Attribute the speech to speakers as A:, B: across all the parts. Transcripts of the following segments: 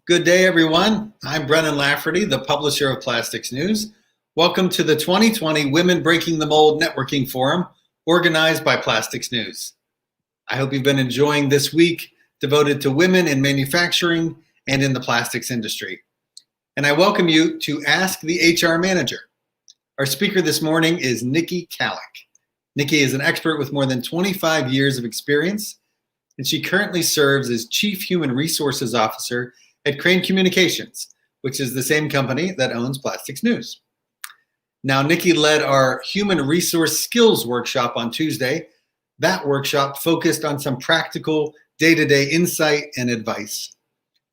A: Good day, everyone. I'm Brennan Lafferty, the publisher of Plastics News. Welcome to the 2020 Women Breaking the Mold Networking Forum, organized by Plastics News. I hope you've been enjoying this week devoted to women in manufacturing and in the plastics industry. And I welcome you to Ask the HR Manager. Our speaker this morning is Nikki Kallick. Nikki is an expert with more than 25 years of experience, and she currently serves as Chief Human Resources Officer at Crane Communications, which is the same company that owns Plastics News. Now, Nikki led our Human Resource Skills workshop on Tuesday. That workshop focused on some practical day-to-day insight and advice.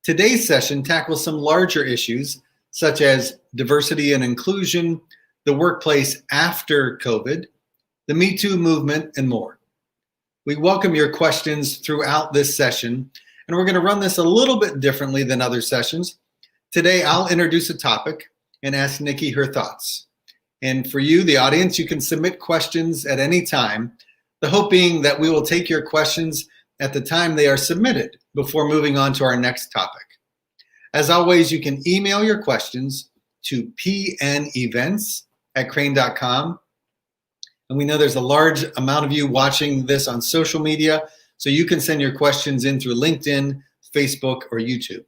A: Today's session tackles some larger issues, such as diversity and inclusion, the workplace after COVID, the Metoo movement, and more. We welcome your questions throughout this session, and we're going to run this a little bit differently than other sessions. Today, I'll introduce a topic and ask Nikki her thoughts. And for you, the audience, you can submit questions at any time, the hope being that we will take your questions at the time they are submitted before moving on to our next topic. As always, you can email your questions to pnevents@crane.com. And we know there's a large amount of you watching this on social media, so you can send your questions in through LinkedIn, Facebook, or YouTube.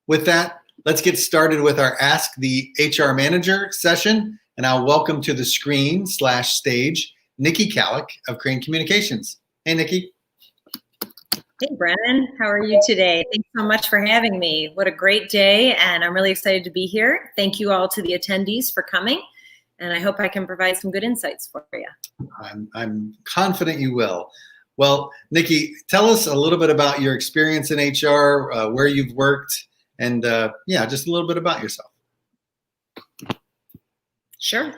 A: With that, let's get started with our Ask the HR Manager session, and I'll welcome to the screen/stage Nikki Kallick of Crane Communications. Hey, Nikki.
B: Hey, Brennan. How are you today? Thanks so much for having me. What a great day, and I'm really excited to be here. Thank you all to the attendees for coming, and I hope I can provide some good insights for you.
A: I'm confident you will. Well, Nikki, tell us a little bit about your experience in HR, where you've worked, and just a little bit about yourself.
B: Sure.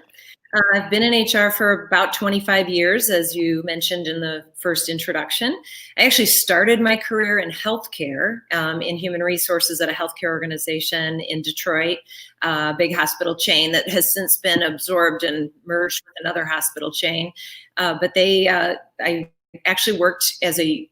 B: I've been in HR for about 25 years, as you mentioned in the first introduction. I actually started my career in healthcare, in human resources at a healthcare organization in Detroit, a big hospital chain that has since been absorbed and merged with another hospital chain. I actually worked as a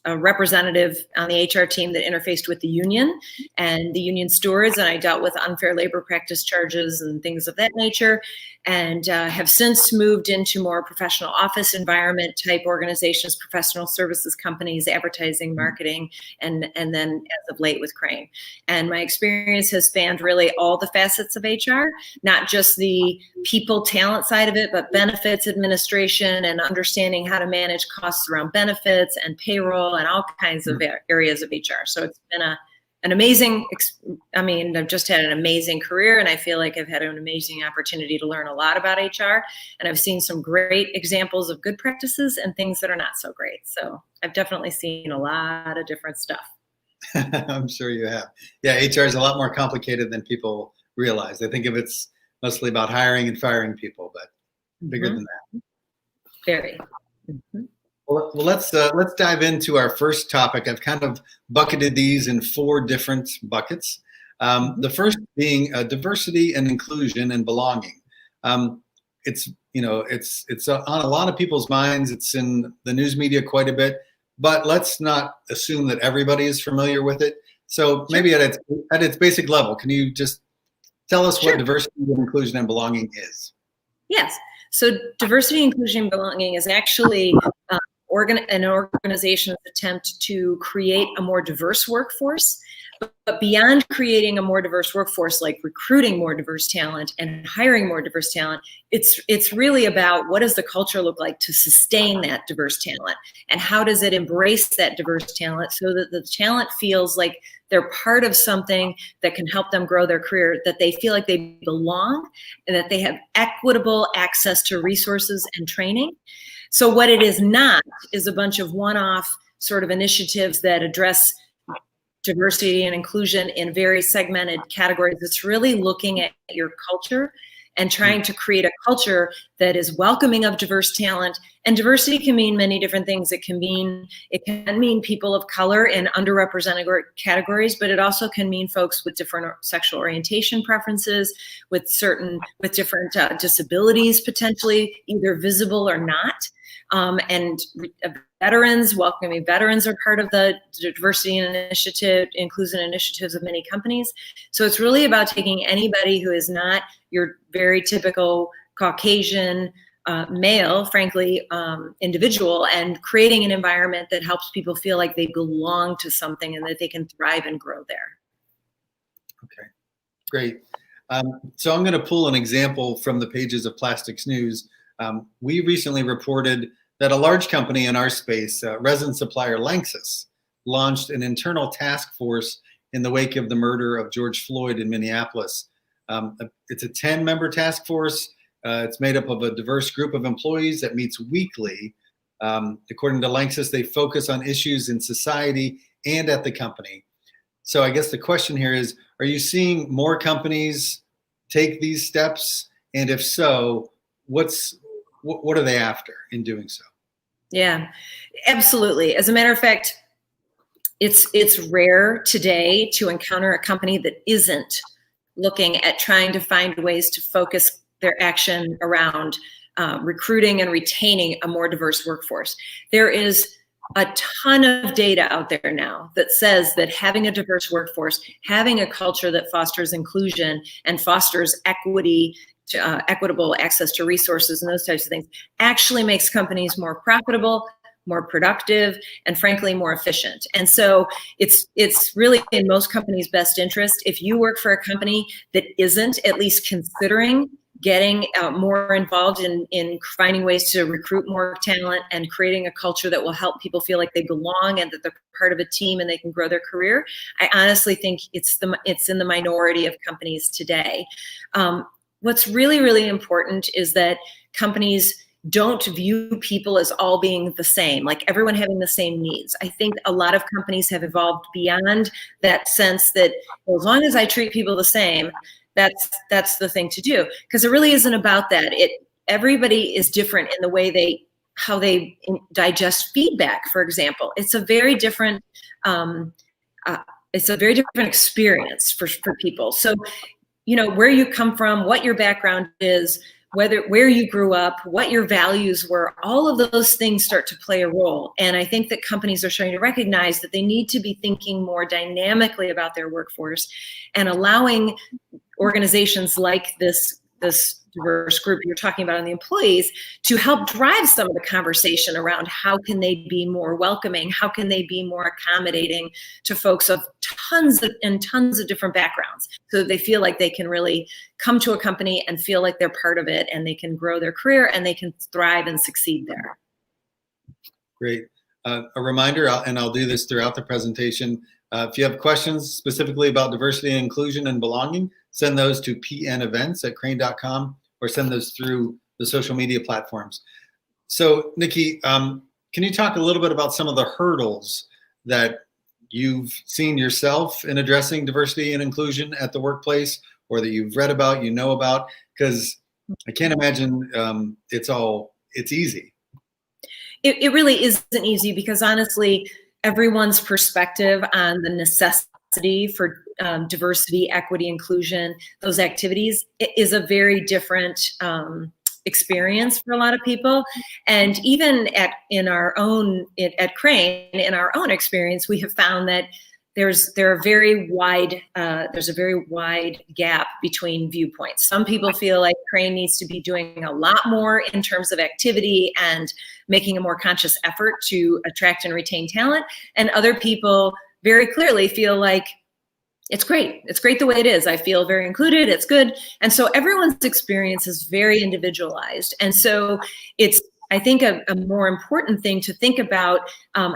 B: representative on the HR team that interfaced with the union and the union stewards, and I dealt with unfair labor practice charges and things of that nature, and have since moved into more professional office environment type organizations, professional services companies, advertising, marketing, and then as of late with Crane. And my experience has spanned really all the facets of HR, not just the people talent side of it, but benefits administration and understanding how to manage costs around benefits and payroll and all kinds of areas of HR. So it's been an amazing, I've just had an amazing career, and I feel like I've had an amazing opportunity to learn a lot about HR, and I've seen some great examples of good practices and things that are not so great. So I've definitely seen a lot of different stuff.
A: I'm sure you have. Yeah, HR is a lot more complicated than people realize. They think of it's mostly about hiring and firing people, but bigger than that.
B: Very.
A: Well, let's dive into our first topic. I've kind of bucketed these in 4 different buckets. The first being diversity and inclusion and belonging. It's on a lot of people's minds. It's in the news media quite a bit, but let's not assume that everybody is familiar with it. So maybe at its basic level, can you just tell us what diversity and inclusion and belonging is?
B: Yes. So diversity, inclusion, and belonging is actually an organization's attempt to create a more diverse workforce. But beyond creating a more diverse workforce, like recruiting more diverse talent and hiring more diverse talent, it's really about what does the culture look like to sustain that diverse talent, and how does it embrace that diverse talent so that the talent feels like they're part of something that can help them grow their career, that they feel like they belong, and that they have equitable access to resources and training. So what it is not is a bunch of one-off sort of initiatives that address diversity and inclusion in very segmented categories. It's really looking at your culture and trying to create a culture that is welcoming of diverse talent. And diversity can mean many different things. It can mean people of color in underrepresented categories, but it also can mean folks with different sexual orientation preferences, with different disabilities potentially, either visible or not. And veterans. Welcoming veterans are part of the diversity and inclusion initiatives of many companies. So it's really about taking anybody who is not your very typical Caucasian male, frankly, individual, and creating an environment that helps people feel like they belong to something and that they can thrive and grow there.
A: Okay, great. So I'm going to pull an example from the pages of Plastics News. We recently reported that a large company in our space, resin supplier Lanxess, launched an internal task force in the wake of the murder of George Floyd in Minneapolis. It's a 10-member task force. It's made up of a diverse group of employees that meets weekly. According to Lanxess, they focus on issues in society and at the company. So I guess the question here is, are you seeing more companies take these steps? And if so, what are they after in doing so?
B: Yeah, absolutely. As a matter of fact, it's rare today to encounter a company that isn't looking at trying to find ways to focus their action around recruiting and retaining a more diverse workforce. There is a ton of data out there now that says that having a diverse workforce, having a culture that fosters inclusion and fosters equity, equitable access to resources and those types of things, actually makes companies more profitable, more productive, and frankly, more efficient. And so it's really in most companies' best interest if you work for a company that isn't at least considering getting more involved in finding ways to recruit more talent and creating a culture that will help people feel like they belong and that they're part of a team and they can grow their career. I honestly think it's in the minority of companies today. What's really, really important is that companies don't view people as all being the same, like everyone having the same needs. I think a lot of companies have evolved beyond that sense that as long as I treat people the same, that's the thing to do, because it really isn't about that. Everybody is different in the way how they digest feedback. For example, it's a very different experience for people. So, where you come from, what your background is, where you grew up, what your values were, all of those things start to play a role. And I think that companies are starting to recognize that they need to be thinking more dynamically about their workforce and allowing organizations like this diverse group you're talking about on the employees to help drive some of the conversation around how can they be more welcoming, how can they be more accommodating to folks of tons of different backgrounds, so that they feel like they can really come to a company and feel like they're part of it and they can grow their career and they can thrive and succeed there.
A: Great. A reminder, and I'll do this throughout the presentation, if you have questions specifically about diversity and inclusion and belonging, send those to pnevents@crane.com or send those through the social media platforms. So, Nikki, can you talk a little bit about some of the hurdles that you've seen yourself in addressing diversity and inclusion at the workplace, or that you've read about, about? Because I can't imagine it's easy.
B: It really isn't easy, because honestly, everyone's perspective on the necessity for diversity, equity, inclusion, those activities is a very different experience for a lot of people. And even at Crane, in our own experience, we have found that there's a very wide gap between viewpoints. Some people feel like Crane needs to be doing a lot more in terms of activity and making a more conscious effort to attract and retain talent. And other people very clearly feel like it's great. It's great the way it is. I feel very included. It's good. And so everyone's experience is very individualized. And so it's, I think, a more important thing to think about,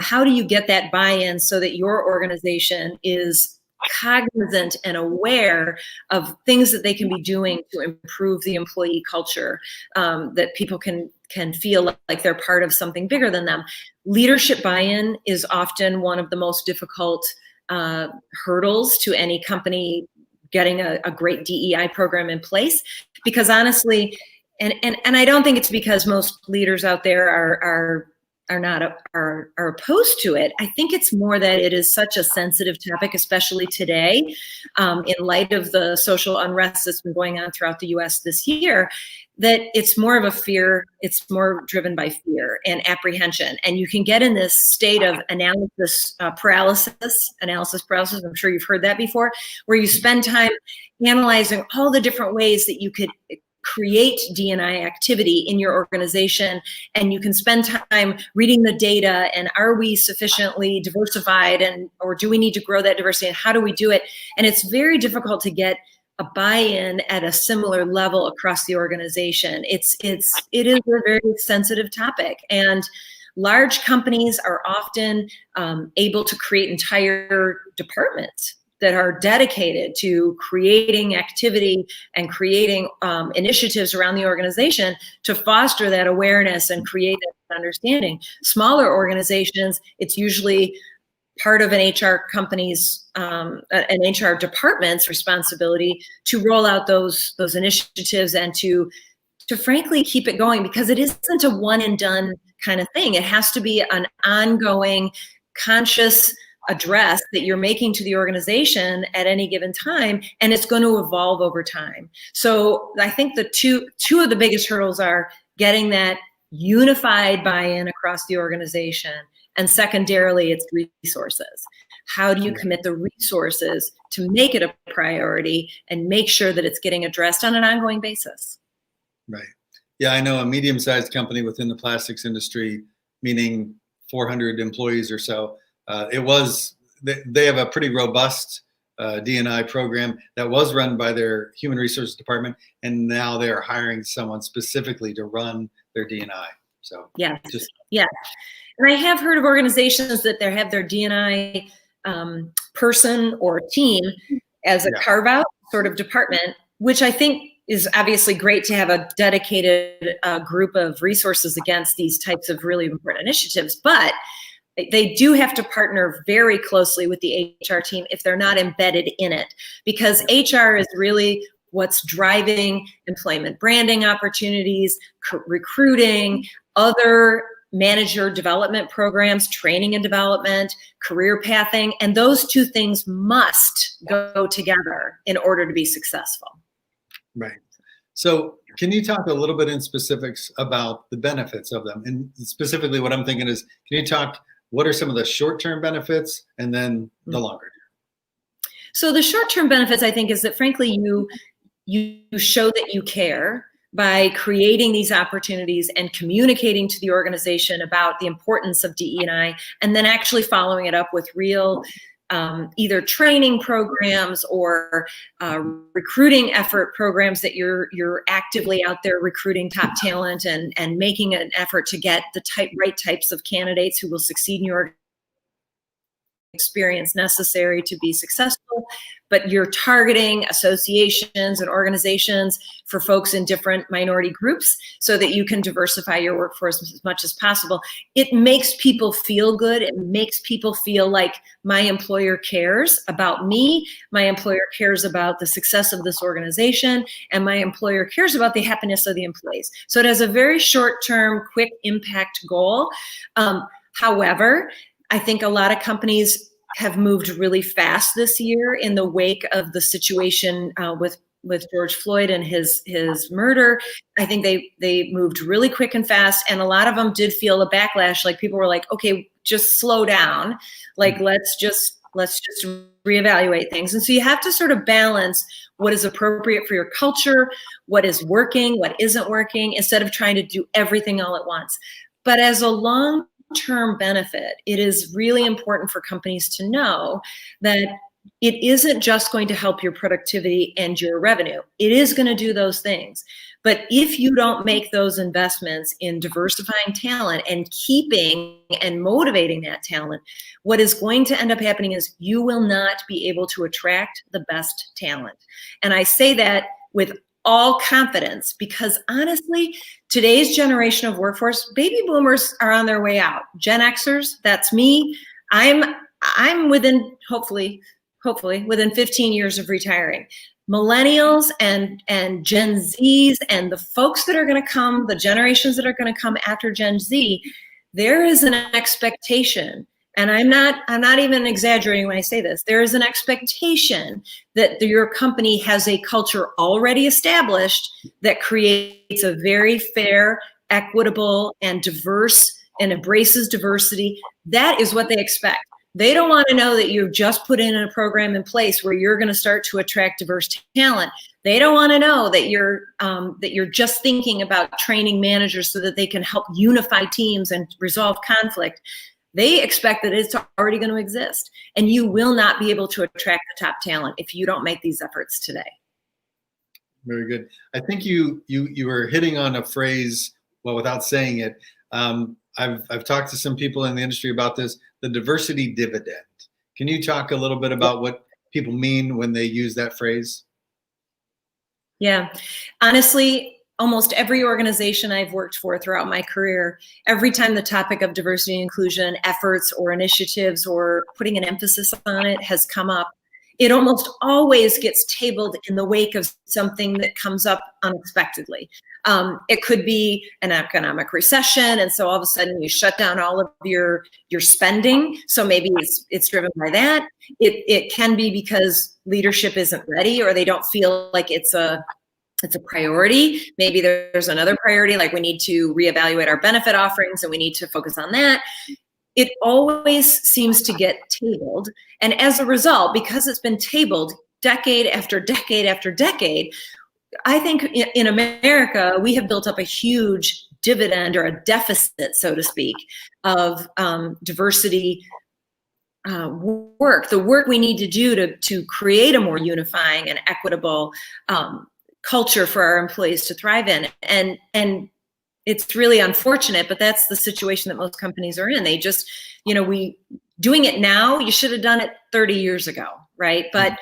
B: how do you get that buy-in so that your organization is cognizant and aware of things that they can be doing to improve the employee culture, that people can feel like they're part of something bigger than them. Leadership buy-in is often one of the most difficult hurdles to any company getting a great DEI program in place, because honestly, and I don't think it's because most leaders out there are are opposed to it. I think it's more that it is such a sensitive topic, especially today, in light of the social unrest that's been going on throughout the U.S. this year, that it's more of a fear. It's more driven by fear and apprehension. And you can get in this state of analysis paralysis. I'm sure you've heard that before, where you spend time analyzing all the different ways that you could create D&I activity in your organization, and you can spend time reading the data and are we sufficiently diversified, and or do we need to grow that diversity, and how do we do it? And it's very difficult to get a buy-in at a similar level across the organization. It is a very sensitive topic, and large companies are often able to create entire departments that are dedicated to creating activity and creating initiatives around the organization to foster that awareness and create that understanding. Smaller organizations, it's usually part of an HR company's, an HR department's responsibility to roll out those initiatives and to frankly keep it going, because it isn't a one and done kind of thing. It has to be an ongoing, conscious address that you're making to the organization at any given time, and it's going to evolve over time. So I think the two of the biggest hurdles are getting that unified buy-in across the organization, and secondarily, it's resources. How do you commit the resources to make it a priority and make sure that it's getting addressed on an ongoing basis?
A: Right. Yeah, I know a medium-sized company within the plastics industry, meaning 400 employees or so. They have a pretty robust D&I program that was run by their human resources department, and now they are hiring someone specifically to run their D&I. So
B: yeah. And I have heard of organizations that they have their D&I person or team as a carve-out sort of department, which I think is obviously great to have a dedicated group of resources against these types of really important initiatives, but they do have to partner very closely with the HR team if they're not embedded in it, because HR is really what's driving employment branding opportunities, recruiting, other manager development programs, training and development, career pathing, and those two things must go together in order to be successful.
A: Right. So can you talk a little bit in specifics about the benefits of them? And specifically what I'm thinking is, can you talk, what are some of the short-term benefits and then the longer term?
B: So the short-term benefits, I think, is that frankly, you show that you care by creating these opportunities and communicating to the organization about the importance of DE&I, and then actually following it up with real either training programs or recruiting effort programs that you're actively out there recruiting top talent and making an effort to get the right types of candidates who will succeed in your experience necessary to be successful. But you're targeting associations and organizations for folks in different minority groups so that you can diversify your workforce as much as possible. It makes people feel good. It makes people feel like my employer cares about me, my employer cares about the success of this organization, and my employer cares about the happiness of the employees. So it has a very short-term, quick impact goal. However, I think a lot of companies have moved really fast this year in the wake of the situation with George Floyd and his murder. I think they moved really quick and fast, and a lot of them did feel a backlash. Like people were like, okay, just slow down. Like let's just reevaluate things. And so you have to sort of balance what is appropriate for your culture, what is working, what isn't working, instead of trying to do everything all at once. But as a long-term benefit, it is really important for companies to know that it isn't just going to help your productivity and your revenue. It is going to do those things. But if you don't make those investments in diversifying talent and keeping and motivating that talent, what is going to end up happening is you will not be able to attract the best talent. And I say that with all confidence, because honestly, today's generation of workforce, baby boomers are on their way out. Gen Xers, that's me. I'm within, hopefully within 15 years of retiring. Millennials and Gen Zs and the folks that are going to come, the generations that are going to come after Gen Z, there is an expectation, and I'm not even exaggerating when I say this, there is an expectation that your company has a culture already established that creates a very fair, equitable, and diverse, and embraces diversity. That is what they expect. They don't want to know that you've just put in a program in place where you're going to start to attract diverse talent. They don't want to know that you're just thinking about training managers so that they can help unify teams and resolve conflict. They expect that it's already going to exist, and you will not be able to attract the top talent if you don't make these efforts today.
A: Very good. I think you were hitting on a phrase, well, without saying it. I've talked to some people in the industry about this, the diversity dividend. Can you talk a little bit about what people mean when they use that phrase?
B: Yeah, honestly, almost every organization I've worked for throughout my career, every time the topic of diversity and inclusion efforts or initiatives or putting an emphasis on it has come up, it almost always gets tabled in the wake of something that comes up unexpectedly. It could be an economic recession, and so all of a sudden you shut down all of your spending. So maybe it's driven by that. It can be because leadership isn't ready, or they don't feel like it's a priority. Maybe there's another priority, like we need to reevaluate our benefit offerings and we need to focus on that. It always seems to get tabled. And as a result, because it's been tabled decade after decade after decade, I think in America, we have built up a huge dividend, or a deficit, so to speak, of diversity work, the work we need to do to create a more unifying and equitable culture for our employees to thrive in. And it's really unfortunate, but that's the situation that most companies are in. They just, doing it now, you should have done it 30 years ago, right? But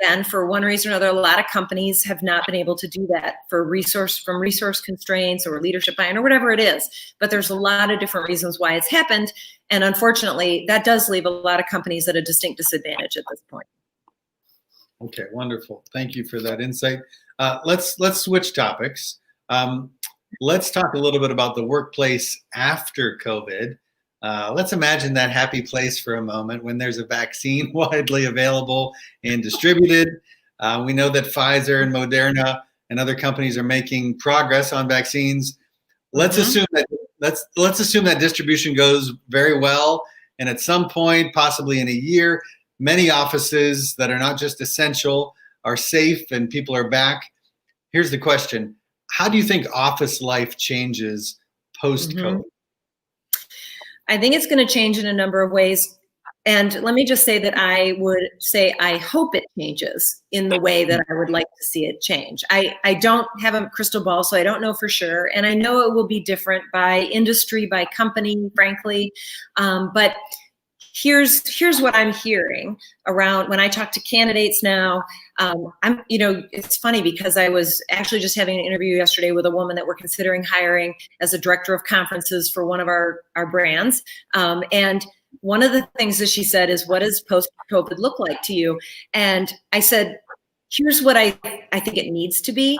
B: again, for one reason or another, a lot of companies have not been able to do that from resource constraints or leadership buy-in or whatever it is. But there's a lot of different reasons why it's happened. And unfortunately, that does leave a lot of companies at a distinct disadvantage at this point.
A: Okay, wonderful. Thank you for that insight. Let's switch topics. Let's talk a little bit about the workplace after COVID. Let's imagine that happy place for a moment when there's a vaccine widely available and distributed. We know that Pfizer and Moderna and other companies are making progress on vaccines. Let's assume that distribution goes very well, and at some point, possibly in a year, many offices that are not just essential are safe and people are back. Here's the question: how do you think office life changes post-COVID?
B: I think it's going to change in a number of ways. And let me just say that I would say I hope it changes in the way that I would like to see it change. I don't have a crystal ball, so I don't know for sure. And I know it will be different by industry, by company, frankly. But here's what I'm hearing around when I talk to candidates now. It's funny because I was actually just having an interview yesterday with a woman that we're considering hiring as a director of conferences for one of our brands. And one of the things that she said is, what does post-COVID look like to you? And I said, here's what I think it needs to be.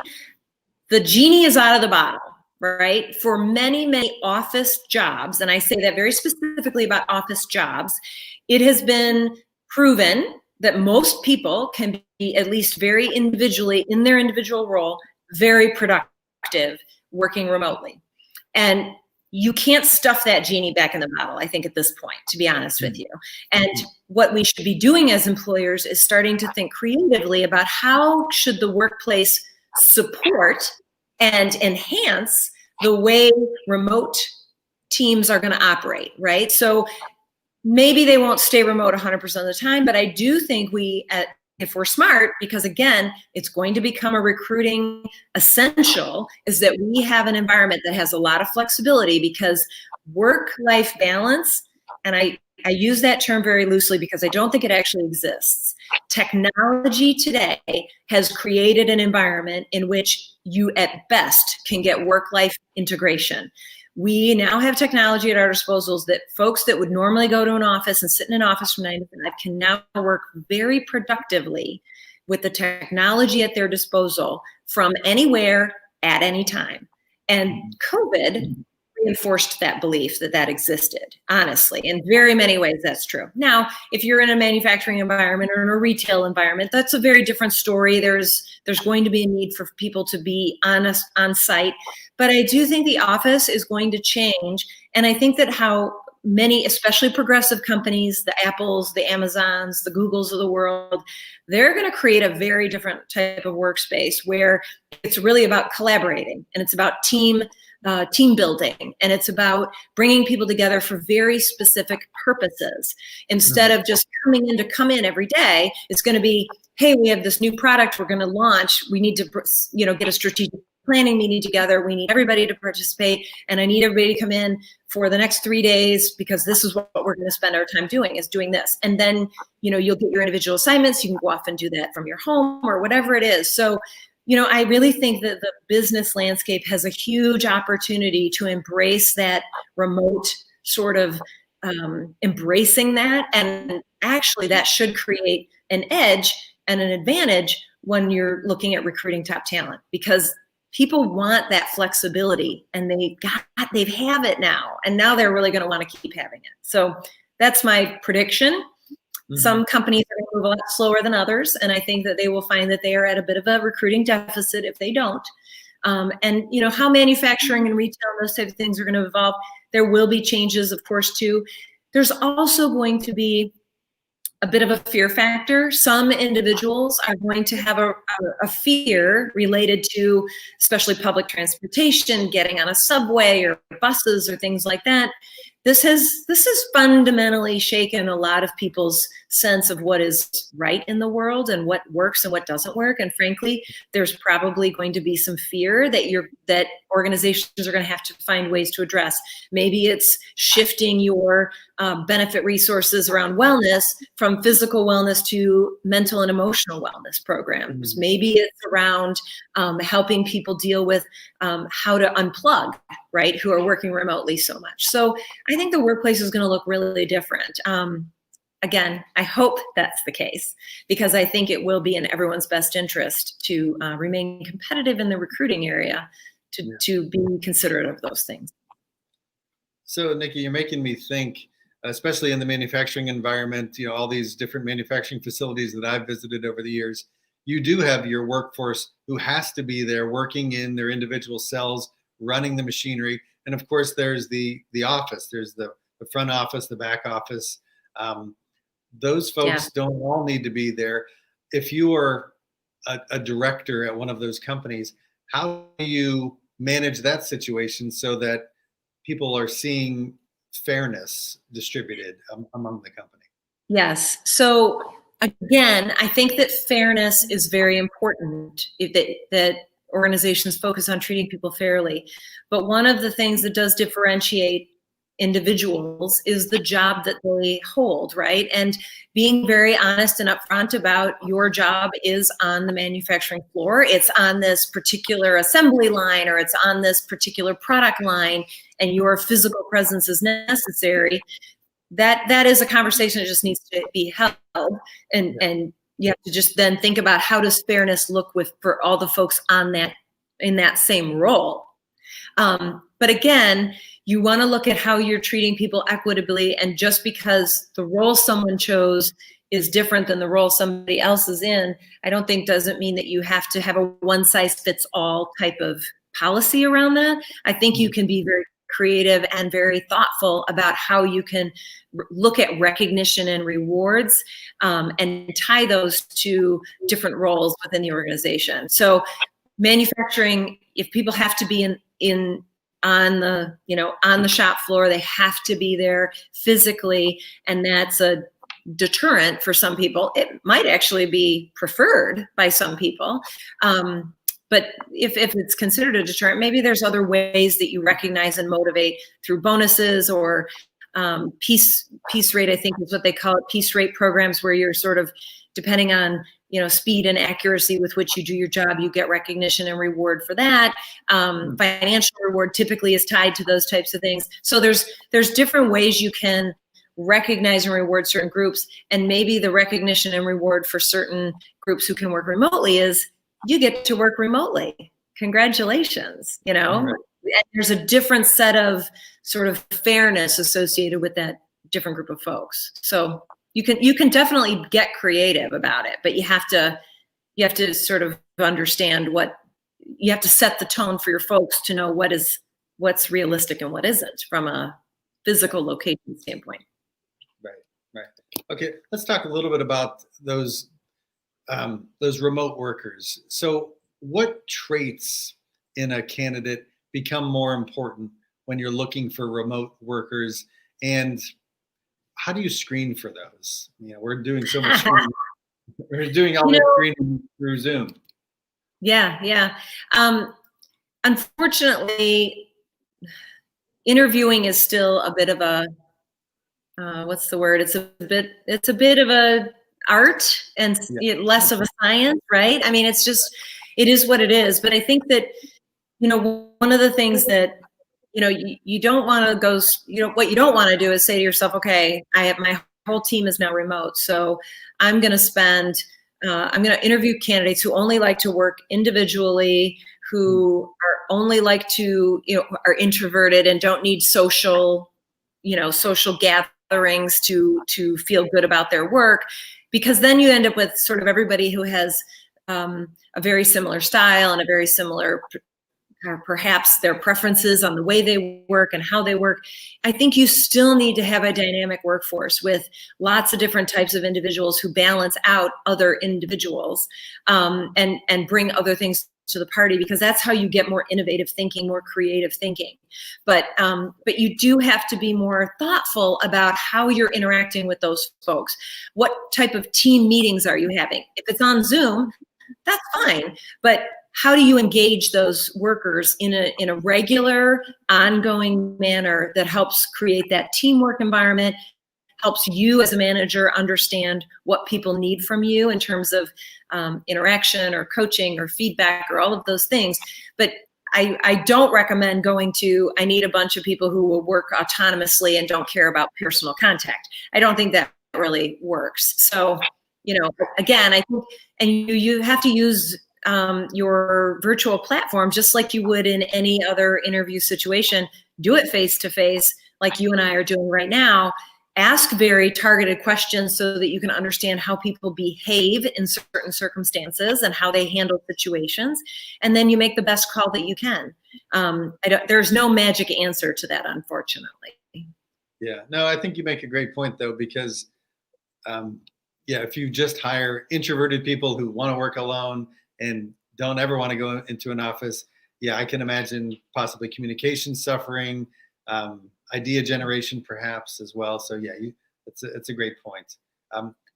B: The genie is out of the bottle, right? For many, many office jobs, and I say that very specifically about office jobs, it has been proven that most people can be, at least very individually, in their individual role, very productive working remotely. And you can't stuff that genie back in the bottle, I think, at this point, to be honest with you. And what we should be doing as employers is starting to think creatively about how should the workplace support and enhance the way remote teams are going to operate, right? So maybe they won't stay remote 100% of the time, but I do think if we're smart, because again, it's going to become a recruiting essential, is that we have an environment that has a lot of flexibility, because work-life balance, and I use that term very loosely because I don't think it actually exists. Technology today has created an environment in which you at best can get work-life integration. We now have technology at our disposals that folks that would normally go to an office and sit in an office from 9 to 5 can now work very productively with the technology at their disposal from anywhere at any time. And COVID reinforced that belief that existed, honestly. In very many ways, that's true. Now, if you're in a manufacturing environment or in a retail environment, that's a very different story. There's going to be a need for people to be on site. But I do think the office is going to change. And I think that how many, especially progressive companies, the Apples, the Amazons, the Googles of the world, they're going to create a very different type of workspace where it's really about collaborating, and it's about team building, and it's about bringing people together for very specific purposes. Instead of just coming in every day, it's going to be, hey, we have this new product we're going to launch. We need to, get a strategic planning meeting together. We need everybody to participate, and I need everybody to come in for the next 3 days because this is what we're going to spend our time doing, is doing this. And then, you'll get your individual assignments. You can go off and do that from your home or whatever it is. So, I really think that the business landscape has a huge opportunity to embrace that remote sort of embracing that. And actually that should create an edge and an advantage when you're looking at recruiting top talent, because people want that flexibility, and they have it now, and now they're really going to want to keep having it. So that's my prediction. Mm-hmm. Some companies are going to move a lot slower than others, and I think that they will find that they are at a bit of a recruiting deficit if they don't. And how manufacturing and retail and those type of things are going to evolve. There will be changes, of course, too. There's also going to be a bit of a fear factor. Some individuals are going to have a fear related to, especially public transportation, getting on a subway or buses or things like that. This has fundamentally shaken a lot of people's sense of what is right in the world and what works and what doesn't work. And frankly, there's probably going to be some fear that organizations are going to have to find ways to address. Maybe it's shifting your benefit resources around wellness from physical wellness to mental and emotional wellness programs. Mm-hmm. Maybe it's around helping people deal with how to unplug, right, who are working remotely so much. So I think the workplace is going to look really different. Again, I hope that's the case, because I think it will be in everyone's best interest to remain competitive in the recruiting area, to be considerate of those things.
A: So, Nikki, you're making me think, especially in the manufacturing environment, all these different manufacturing facilities that I've visited over the years, you do have your workforce who has to be there working in their individual cells, running the machinery. And of course, there's the office, there's the front office, the back office. Those folks don't all need to be there. If you are a director at one of those companies, how do you manage that situation so that people are seeing fairness distributed among the company?
B: Yes. So again, I think that fairness is very important, that organizations focus on treating people fairly. But one of the things that does differentiate individuals is the job that they hold, right? And being very honest and upfront about your job is on the manufacturing floor. It's on this particular assembly line, or it's on this particular product line, and your physical presence is necessary. That is a conversation that just needs to be held, and you have to just then think about, how does fairness look for all the folks in that same role. But again, you want to look at how you're treating people equitably, and just because the role someone chose is different than the role somebody else is in, I don't think doesn't mean that you have to have a one-size-fits-all type of policy around that. I think you can be very creative and very thoughtful about how you can look at recognition and rewards, and tie those to different roles within the organization. So manufacturing, if people have to be on the shop floor, they have to be there physically, and that's a deterrent for some people. It might actually be preferred by some people. But if it's considered a deterrent, maybe there's other ways that you recognize and motivate through bonuses or piece rate, I think is what they call it, piece rate programs, where you're sort of, depending on speed and accuracy with which you do your job, you get recognition and reward for that. Financial reward typically is tied to those types of things. So there's different ways you can recognize and reward certain groups, and maybe the recognition and reward for certain groups who can work remotely is you get to work remotely. Congratulations, there's a different set of sort of fairness associated with that different group of folks. So you can definitely get creative about it, but you have to sort of understand you have to set the tone for your folks to know what's realistic and what isn't from a physical location standpoint.
A: Right. Okay, let's talk a little bit about those remote workers. So what traits in a candidate become more important when you're looking for remote workers, and how do you screen for those? We're doing so much screening. We're doing all this screening through Zoom.
B: Yeah. Unfortunately, interviewing is still a bit of a what's the word? It's a bit of a art and less of a science, right? I mean, it is what it is. But I think that, one of the things that, you don't want to go, what you don't want to do is say to yourself, okay, my whole team is now remote. So I'm going to interview candidates who only like to work individually, who are only like to, are introverted and don't need social gatherings to feel good about their work, because then you end up with sort of everybody who has a very similar style and a very similar perhaps their preferences on the way they work and how they work. I think you still need to have a dynamic workforce with lots of different types of individuals who balance out other individuals, and bring other things to the party, because that's how you get more innovative thinking, more creative thinking. But you do have to be more thoughtful about how you're interacting with those folks. What type of team meetings are you having? If it's on Zoom, that's fine. But how do you engage those workers in a regular, ongoing manner that helps create that teamwork environment, helps you as a manager understand what people need from you in terms of interaction or coaching or feedback or all of those things. But I don't recommend going to, I need a bunch of people who will work autonomously and don't care about personal contact. I don't think that really works. So, again, I think, and you have to use your virtual platform just like you would in any other interview situation. Do it face to face like you and I are doing right now. Ask very targeted questions so that you can understand how people behave in certain circumstances and how they handle situations. And then you make the best call that you can. There's no magic answer to that, unfortunately.
A: Yeah, no, I think you make a great point though, because if you just hire introverted people who want to work alone and don't ever want to go into an office, I can imagine possibly communication suffering, idea generation perhaps as well. So it's a great point.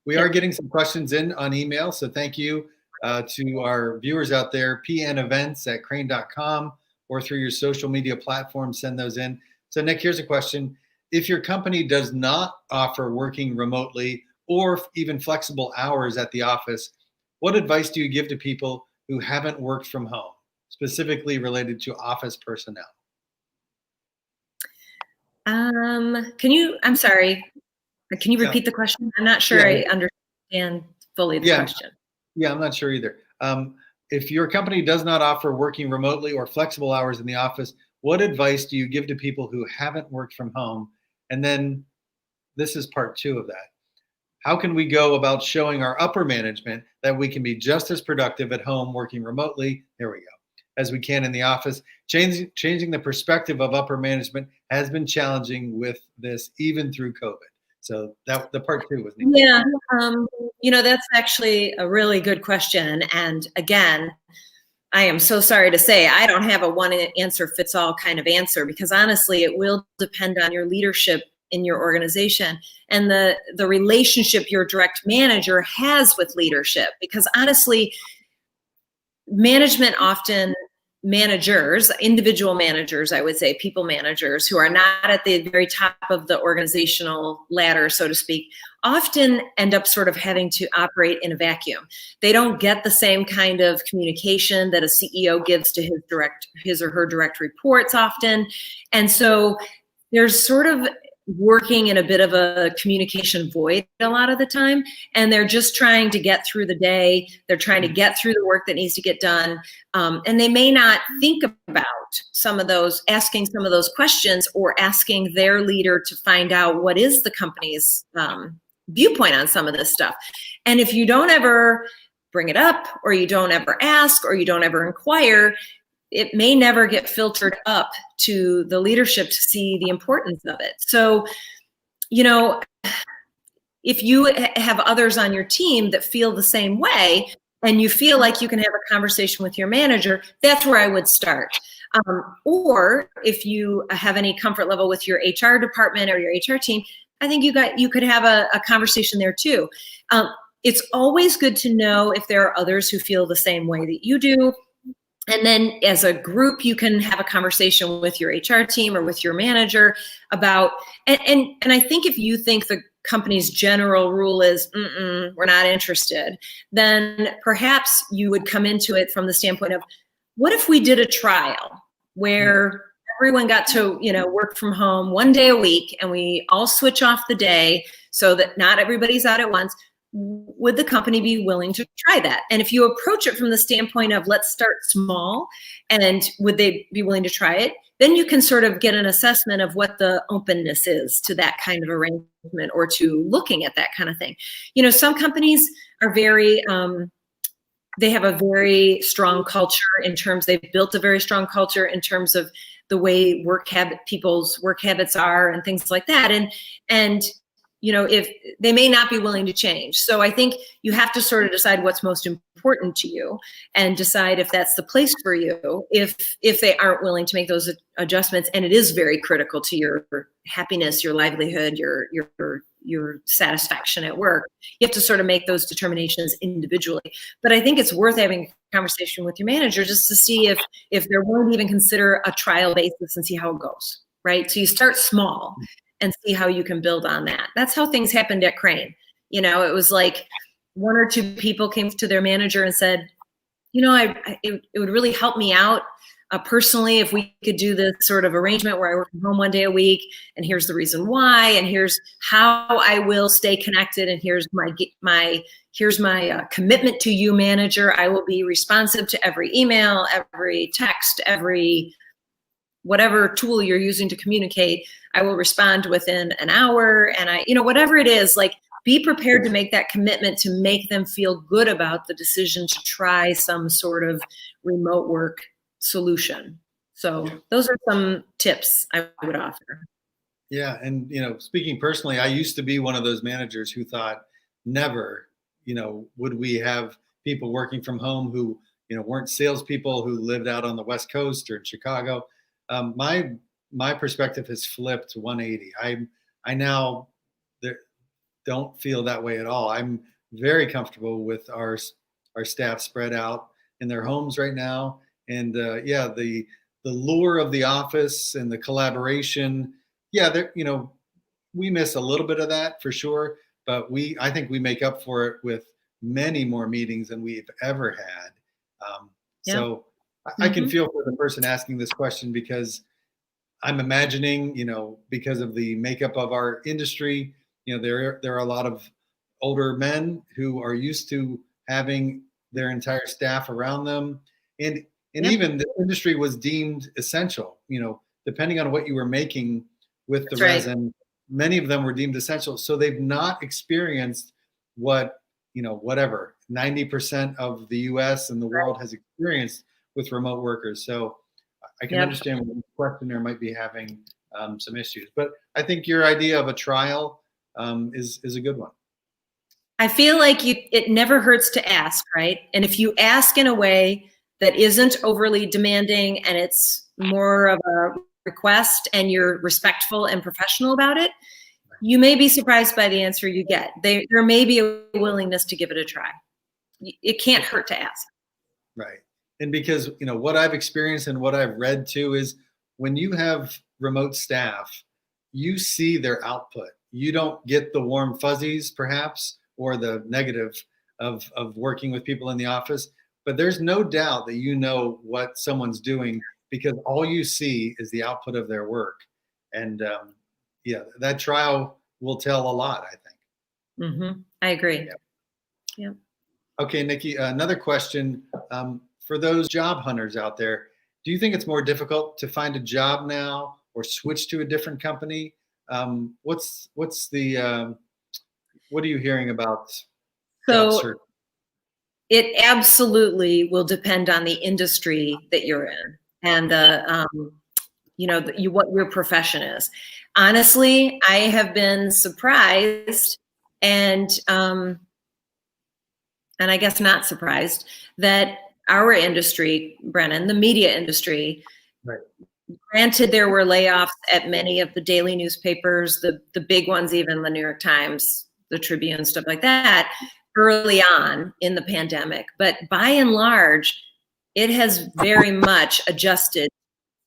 A: We are getting some questions in on email, so thank you to our viewers out there. pnevents@crane.com or through your social media platform, send those in. So Nick, here's a question. If your company does not offer working remotely or even flexible hours at the office, what advice do you give to people who haven't worked from home, specifically related to office personnel?
B: I'm sorry. Can you repeat the question? I'm not sure I understand fully the question.
A: Yeah, I'm not sure either. If your company does not offer working remotely or flexible hours in the office, what advice do you give to people who haven't worked from home? And then this is part 2 of that. How can we go about showing our upper management that we can be just as productive at home working remotely? There we go. As we can in the office. Changing the perspective of upper management has been challenging with this, even through COVID. So that the part 2 was neat.
B: Yeah, that's actually a really good question. And again, I am so sorry to say I don't have a one answer fits all kind of answer, because honestly, it will depend on your leadership in your organization and the relationship your direct manager has with leadership. Because honestly, management often individual managers, I would say, people managers who are not at the very top of the organizational ladder, so to speak, often end up sort of having to operate in a vacuum. They don't get the same kind of communication that a CEO gives to his or her direct reports often. And so there's sort of working in a bit of a communication void a lot of the time, and they're just trying to get through the day. They're trying to get through the work that needs to get done, and they may not think about asking some of those questions, or asking their leader to find out what is the company's viewpoint on some of this stuff. And if you don't ever bring it up, or you don't ever ask, or you don't ever inquire, it may never get filtered up to the leadership to see the importance of it. So, if you have others on your team that feel the same way, and you feel like you can have a conversation with your manager, that's where I would start. Or if you have any comfort level with your HR department or your HR team, I think you could have a conversation there too. It's always good to know if there are others who feel the same way that you do. And then as a group, you can have a conversation with your HR team or with your manager about, and I think if you think the company's general rule is, we're not interested, then perhaps you would come into it from the standpoint of, what if we did a trial where everyone got to, work from home one day a week, and we all switch off the day so that not everybody's out at once? Would the company be willing to try that? And if you approach it from the standpoint of, let's start small, and would they be willing to try it, then you can sort of get an assessment of what the openness is to that kind of arrangement, or to looking at that kind of thing. Some companies are they have a very strong culture they've built a very strong culture in terms of the way people's work habits are and things like that. And if they may not be willing to change. So I think you have to sort of decide what's most important to you, and decide if that's the place for you, if they aren't willing to make those adjustments. And it is very critical to your happiness, your livelihood, your satisfaction at work. You have to sort of make those determinations individually. But I think it's worth having a conversation with your manager just to see if they're willing to even consider a trial basis and see how it goes, right? So you start small and see how you can build on that. That's how things happened at Crane. It was like one or two people came to their manager and said, it would really help me out personally if we could do this sort of arrangement where I work from home one day a week, and here's the reason why, and here's how I will stay connected, and here's my commitment to you, manager. I will be responsive to every email, every text, every whatever tool you're using to communicate. I will respond within an hour, and whatever it is, like, be prepared to make that commitment to make them feel good about the decision to try some sort of remote work solution. So those are some tips I would offer.
A: Yeah. And, speaking personally, I used to be one of those managers who thought never, would we have people working from home who, weren't salespeople, who lived out on the West Coast or in Chicago. My perspective has flipped 180. I now don't feel that way at all. I'm very comfortable with our staff spread out in their homes right now. And the lure of the office and the collaboration, we miss a little bit of that for sure. But I think we make up for it with many more meetings than we've ever had. So I can feel for the person asking this question, because I'm imagining, because of the makeup of our industry, there are a lot of older men who are used to having their entire staff around them. And even the industry was deemed essential, depending on what you were making with the resin, many of them were deemed essential. So they've not experienced what, whatever 90% of the US and the world has experienced with remote workers. So I can understand what the questioner might be having some issues, but I think your idea of a trial is a good one.
B: I feel like it never hurts to ask, right? And if you ask in a way that isn't overly demanding, and it's more of a request, and you're respectful and professional about it, you may be surprised by the answer you get. There may be a willingness to give it a try. It can't hurt to ask.
A: Right. And because, what I've experienced and what I've read too is, when you have remote staff, you see their output. You don't get the warm fuzzies, perhaps, or the negative of working with people in the office. But there's no doubt that what someone's doing, because all you see is the output of their work. And yeah, that trial will tell a lot, I think.
B: Mm-hmm. I agree.
A: Yeah.
B: Yeah.
A: Okay, Nikki, another question. For those job hunters out there, do you think it's more difficult to find a job now or switch to a different company? What's the what are you hearing about job
B: So
A: search?
B: it absolutely will depend on the industry that you're in and what your profession is. Honestly, I have been surprised and I guess not surprised that our industry, Brennan, the media industry,
A: Right.
B: granted there were layoffs at many of the daily newspapers, the big ones, even the New York Times, the Tribune, stuff like that, early on in the pandemic. But by and large, it has very much adjusted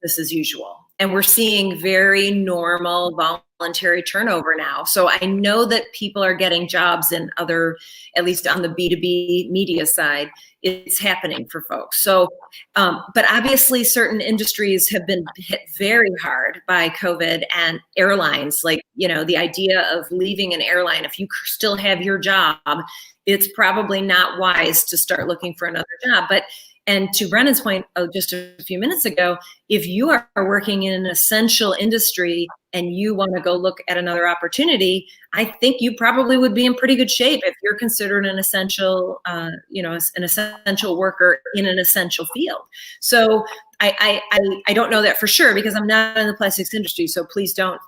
B: business as usual. And we're seeing very normal voluntary turnover now. So I know that people are getting jobs in other, at least on the B2B media side, it's happening for folks. So, but obviously certain industries have been hit very hard by COVID, and airlines, like, the idea of leaving an airline, if you still have your job, it's probably not wise to start looking for another job. And to Brennan's point just a few minutes ago, if you are working in an essential industry and you want to go look at another opportunity, I think you probably would be in pretty good shape if you're considered an essential, an essential worker in an essential field. So I don't know that for sure because I'm not in the plastics industry. So please don't,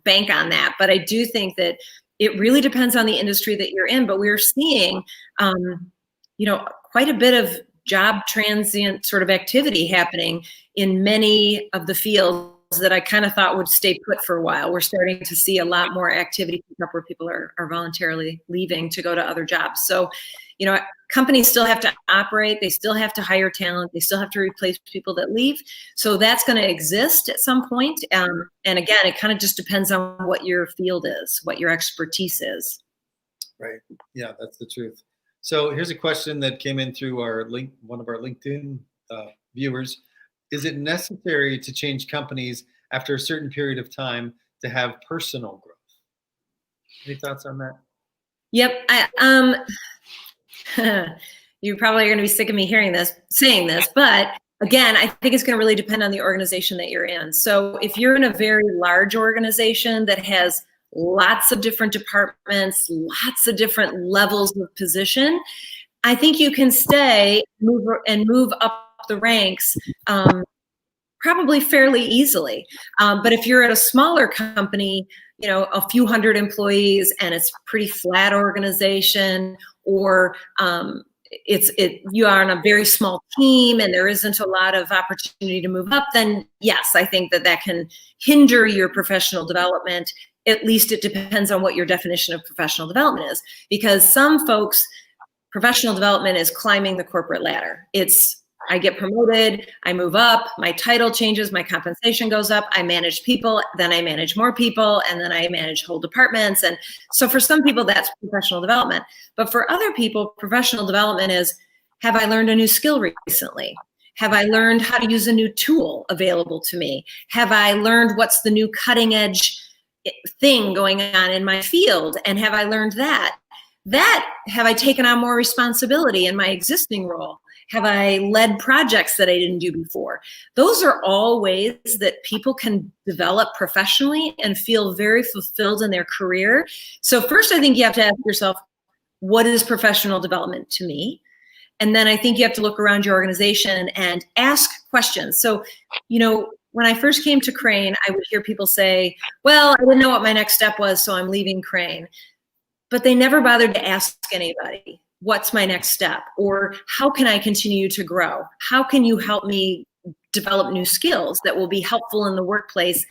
B: bank on that. But I do think that it really depends on the industry that you're in. But we're seeing, quite a bit of job transient sort of activity happening in many of the fields that I kind of thought would stay put for a while. We're starting to see a lot more activity pick up where people are voluntarily leaving to go to other jobs. So, companies still have to operate. They still have to hire talent. They still have to replace people that leave. So that's going to exist at some point. And again, it kind of just depends on what your field is, what your expertise is.
A: Right. Yeah, that's the truth. So here's a question that came in through one of our LinkedIn viewers. Is it necessary to change companies after a certain period of time to have personal growth? Any thoughts on that?
B: Yep. You probably are going to be sick of me saying this, but again, I think it's going to really depend on the organization that you're in. So if you're in a very large organization that has lots of different departments, lots of different levels of position, I think you can stay, move up the ranks probably fairly easily. But if you're at a smaller company, a few hundred employees and it's pretty flat organization, or you are on a very small team and there isn't a lot of opportunity to move up, then yes, I think that can hinder your professional development. At least it depends on what your definition of professional development is, because some folks, professional development is climbing the corporate ladder. I get promoted, I move up, my title changes, my compensation goes up, I manage people, then I manage more people, and then I manage whole departments. And so for some people, that's professional development. But for other people, professional development is, have I learned a new skill recently? Have I learned how to use a new tool available to me? Have I learned what's the new cutting edge thing going on in my field? And have I learned that? Have I taken on more responsibility in my existing role? Have I led projects that I didn't do before? Those are all ways that people can develop professionally and feel very fulfilled in their career. So first, I think you have to ask yourself, what is professional development to me? And then I think you have to look around your organization and ask questions. So, when I first came to Crane, I would hear people say, well, I didn't know what my next step was, so I'm leaving Crane. But they never bothered to ask anybody, what's my next step? Or how can I continue to grow? How can you help me develop new skills that will be helpful in the workplace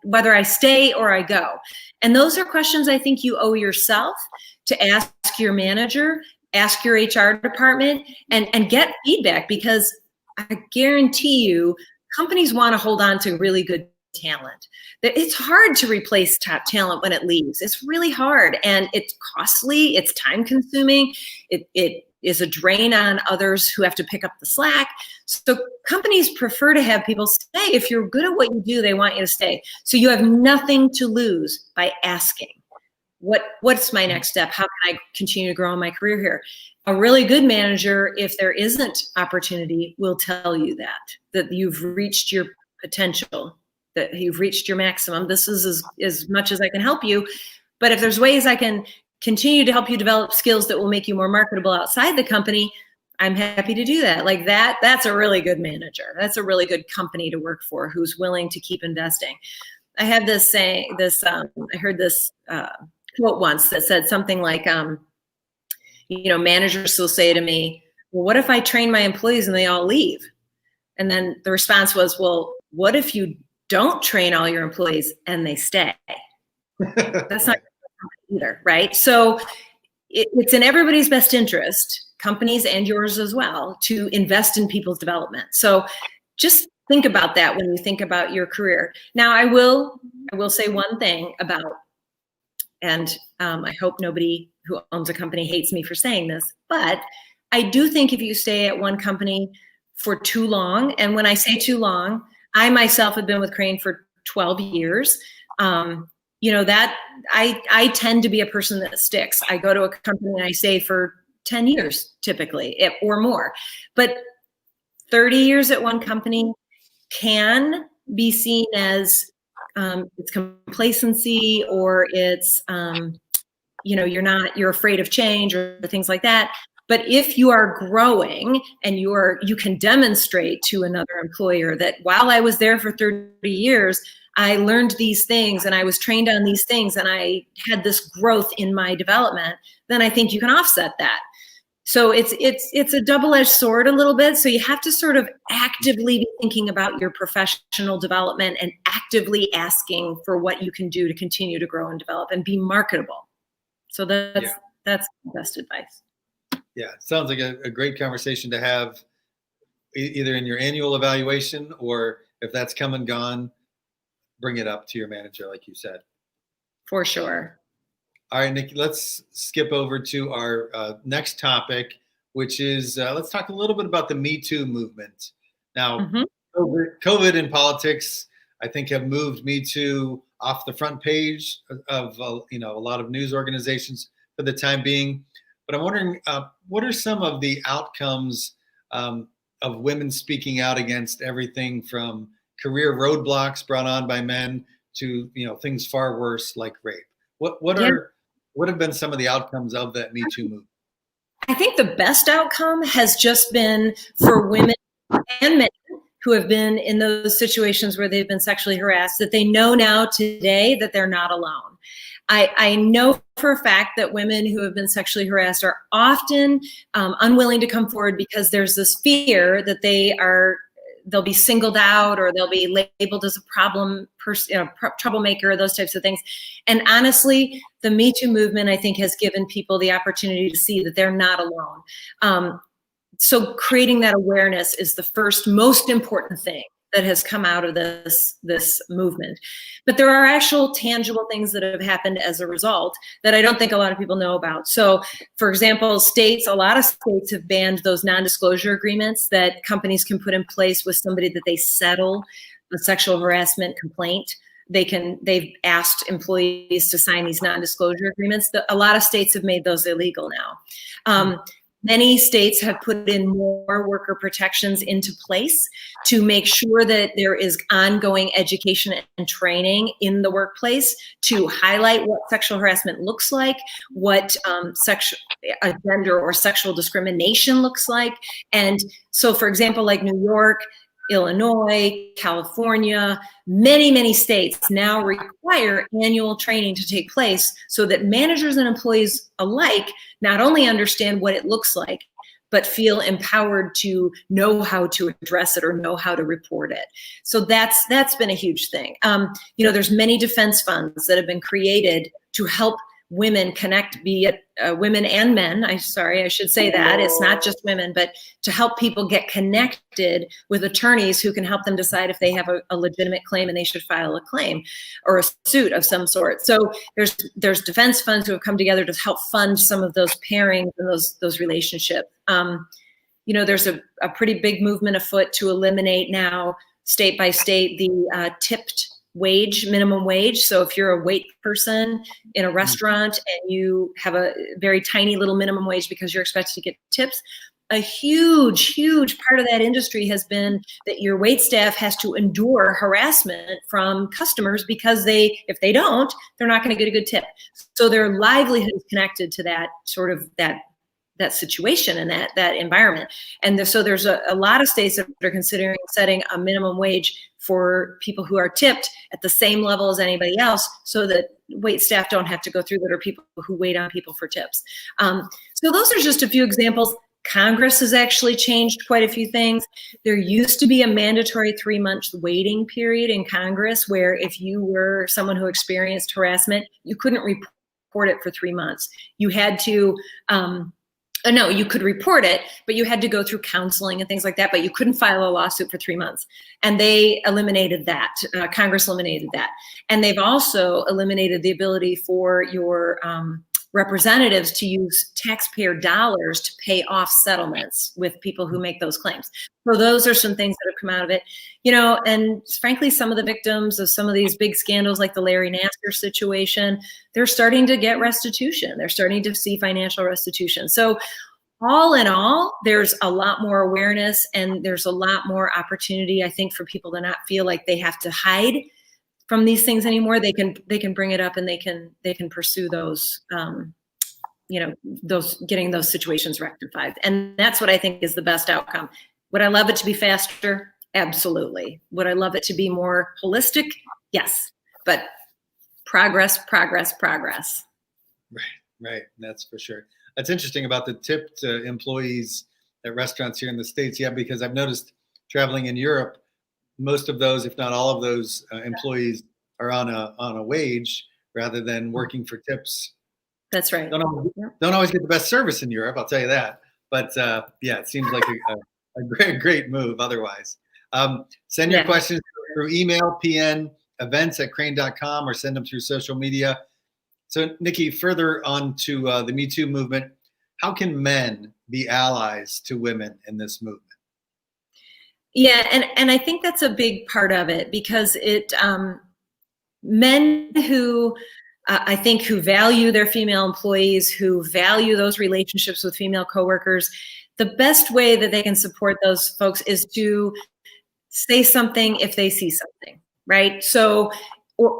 B: whether I stay or I go? And those are questions I think you owe yourself to ask your manager, ask your HR department, and get feedback, because I guarantee you, companies want to hold on to really good talent. It's hard to replace top talent when it leaves. It's really hard, and it's costly. It's time consuming. It is a drain on others who have to pick up the slack. So companies prefer to have people stay. If you're good at what you do, they want you to stay. So you have nothing to lose by asking, what's my next step? How can I continue to grow in my career here? A really good manager, if there isn't opportunity, will tell you that you've reached your potential, that you've reached your maximum. This is as much as I can help you. But if there's ways I can continue to help you develop skills that will make you more marketable outside the company, I'm happy to do that. Like that's a really good manager. That's a really good company to work for, who's willing to keep investing. I have this saying, I heard this quote once that said something like, managers will say to me, well, what if I train my employees and they all leave? And then the response was, well, what if you don't train all your employees and they stay? That's not either, right? So it's in everybody's best interest, companies and yours as well, to invest in people's development. So just think about that when you think about your career. Now, I will say one thing about, and I hope nobody who owns a company hates me for saying this, but I do think if you stay at one company for too long, and when I say too long, I myself have been with Crane for 12 years, that I tend to be a person that sticks. I go to a company and I stay for 10 years typically, or more. But 30 years at one company can be seen as it's complacency, or it's you're afraid of change or things like that. But if you are growing and you can demonstrate to another employer that while I was there for 30 years, I learned these things and I was trained on these things and I had this growth in my development, then I think you can offset that. So it's a double-edged sword a little bit. So you have to sort of actively be thinking about your professional development and actively asking for what you can do to continue to grow and develop and be marketable. So that's the best advice.
A: Yeah, sounds like a great conversation to have either in your annual evaluation, or if that's come and gone, bring it up to your manager, like you said.
B: For sure.
A: All right, Nikki, let's skip over to our next topic, which is let's talk a little bit about the Metoo movement. Now, COVID and politics, I think, have moved Metoo off the front page of a lot of news organizations for the time being. But I'm wondering, what are some of the outcomes of women speaking out against everything from career roadblocks brought on by men to things far worse like rape? What have been some of the outcomes of that Me Too movement?
B: I think the best outcome has just been for women and men who have been in those situations where they've been sexually harassed, that they know now today that they're not alone. I know for a fact that women who have been sexually harassed are often unwilling to come forward because there's this fear that they'll be singled out, or they'll be labeled as a troublemaker, those types of things. And honestly, the Me Too movement, I think, has given people the opportunity to see that they're not alone. So creating that awareness is the first most important thing that has come out of this movement. But there are actual tangible things that have happened as a result that I don't think a lot of people know about. So, for example, a lot of states have banned those non-disclosure agreements that companies can put in place with somebody that they settle a sexual harassment complaint. They've asked employees to sign these non-disclosure agreements. A lot of states have made those illegal now. Many states have put in more worker protections into place to make sure that there is ongoing education and training in the workplace to highlight what sexual harassment looks like, what gender or sexual discrimination looks like. And so, for example, like New York, Illinois, California, many states now require annual training to take place so that managers and employees alike not only understand what it looks like, but feel empowered to know how to address it or know how to report it. So that's been a huge thing. There's many defense funds that have been created to help women connect, be it women and men. I should say that. It's not just women, but to help people get connected with attorneys who can help them decide if they have a legitimate claim and they should file a claim or a suit of some sort. So there's defense funds who have come together to help fund some of those pairings and those relationships. There's a pretty big movement afoot to eliminate now, state by state, the tipped minimum wage. So if you're a wait person in a restaurant and you have a very tiny little minimum wage because you're expected to get tips, a huge part of that industry has been that your wait staff has to endure harassment from customers because if they don't, they're not going to get a good tip. So their livelihood is connected to that sort of that situation and that environment. And so there's a lot of states that are considering setting a minimum wage for people who are tipped at the same level as anybody else, so that wait staff don't have to go through that, or people who wait on people for tips. So those are just a few examples. Congress has actually changed quite a few things. There used to be a mandatory 3-month waiting period in Congress where if you were someone who experienced harassment, you couldn't report it for 3 months. You had to no, you could report it, but you had to go through counseling and things like that, but you couldn't file a lawsuit for 3 months. And they eliminated that. Congress eliminated that. And they've also eliminated the ability for your representatives to use taxpayer dollars to pay off settlements with people who make those claims. So those are some things that have come out of it. And frankly, some of the victims of some of these big scandals like the Larry Nassar situation, they're starting to get restitution. They're starting to see financial restitution. So all in all, there's a lot more awareness and there's a lot more opportunity, I think, for people to not feel like they have to hide from these things anymore. They can bring it up and they can pursue those, getting those situations rectified. And that's what I think is the best outcome. Would I love it to be faster? Absolutely. Would I love it to be more holistic? Yes. But progress.
A: Right. That's for sure. That's interesting about the tipped employees at restaurants here in the States. Yeah, because I've noticed traveling in Europe, most of those, if not all of those employees are on a wage rather than working for tips.
B: That's right.
A: Don't always get the best service in Europe, I'll tell you that. But it seems like a great move otherwise. Send your questions through email, pnevents@crane.com, or send them through social media. So Nikki, further on to the Me Too movement, how can men be allies to women in this movement?
B: Yeah, and I think that's a big part of it, because men who I think who value their female employees, who value those relationships with female coworkers, the best way that they can support those folks is to say something if they see something, right? So,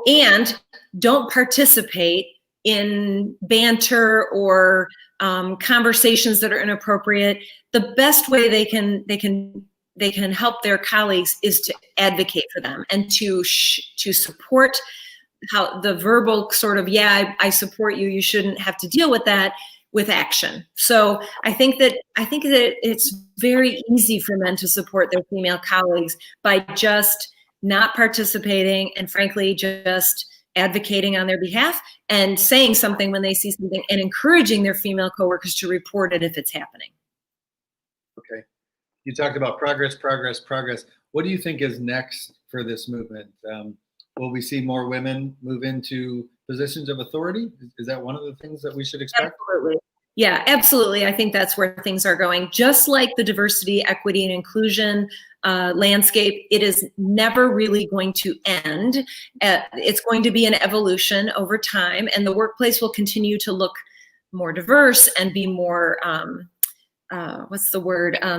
B: and don't participate in banter or conversations that are inappropriate. The best way they can help their colleagues is to advocate for them and to support how the verbal sort of, I support you, you shouldn't have to deal with that, with action. So I think that it's very easy for men to support their female colleagues by just not participating and frankly just advocating on their behalf and saying something when they see something and encouraging their female coworkers to report it if it's happening.
A: Okay. You talked about progress. What do you think is next for this movement? Will we see more women move into positions of authority? Is that one of the things that we should expect?
B: Absolutely. Yeah, absolutely. I think that's where things are going. Just like the diversity, equity, and inclusion landscape, it is never really going to end. It's going to be an evolution over time, and the workplace will continue to look more diverse and be more,